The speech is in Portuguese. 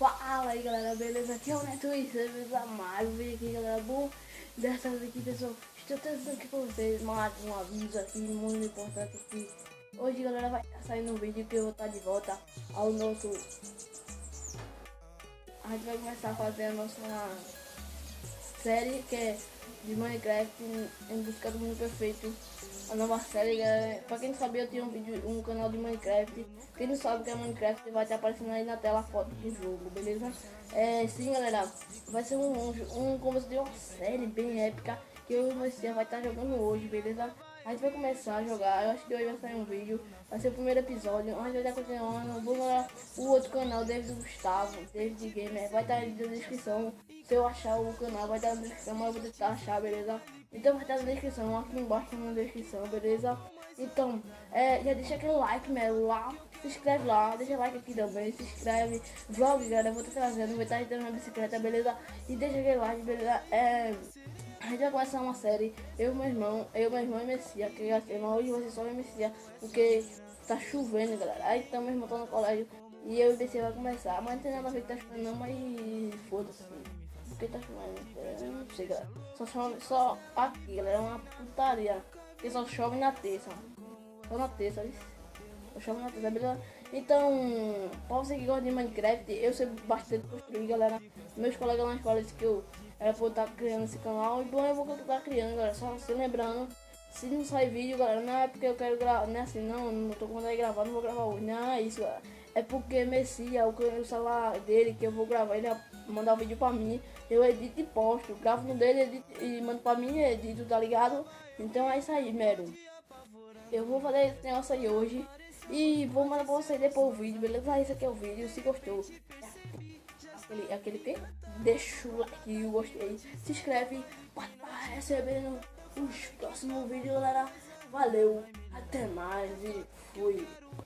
Fala aí galera, beleza? Aqui é o Neto e vocês amaram o vídeo aqui galera, bom? Dessa vez aqui pessoal, estou trazendo aqui pra vocês mais um aviso aqui muito importante aqui. Hoje galera vai estar saindo um vídeo que eu vou estar de volta ao nosso... A gente vai começar a fazer a nossa série que é de Minecraft em busca do mundo perfeito. A nova série, galera. Pra quem não sabia, eu tinha um canal de Minecraft. Quem não sabe o que é Minecraft, vai estar aparecendo aí na tela a foto do jogo, beleza? Sim, galera, vai ser um começo de uma série bem épica que eu e você vai estar jogando hoje, beleza? A gente vai começar a jogar, eu acho que hoje vai sair um vídeo, vai ser o primeiro episódio, a gente vai estar continuando. Vou mandar o outro canal, David Gustavo, David Gamer, vai estar aí na descrição. Se eu achar o canal, vai estar na descrição, mas eu vou tentar achar, beleza? Então vai estar na descrição, aqui embaixo na descrição, beleza? Então, já deixa aquele like, mano, lá, se inscreve lá, deixa like aqui também, se inscreve, vlog, galera, eu vou estar trazendo, vai estar entrando na bicicleta, beleza? E deixa aquele like, beleza? A gente vai começar uma série, meu irmão e Messias, que hoje vai ser só eu e Messias, porque tá chovendo, galera. Aí então meu irmão tá no colégio e eu e Messias vai começar, mas não tem nada a ver que tá chovendo não, mas foda-se. Porque tá chovendo, eu não sei, galera. Só aqui, galera, é uma putaria. Porque só chove na terça. Só na terça, viu? Só chove na terça, beleza? Então, pra você que gosta de Minecraft, eu sei bastante construir, galera. Meus colegas na escola disseram que eu era pra eu estar criando esse canal. E bom, eu vou estar criando, galera. Só se lembrando, se não sair vídeo, galera, não é porque eu quero gravar, não é assim, não tô com vontade de gravar, não vou gravar hoje. Não é isso, galera. É porque Messias, o celular dele, que eu vou gravar, ele vai mandar o vídeo pra mim, eu edito e posto, gravo no dele edito, e mando pra mim, edito, tá ligado? Então é isso aí, mero. Eu vou fazer esse negócio aí hoje e vou mandar pra vocês depois o vídeo, beleza? Esse aqui é o vídeo, se gostou, aquele que? Deixa o like e o gostei, se inscreve para estar recebendo os próximos vídeos, galera. Valeu, até mais e fui.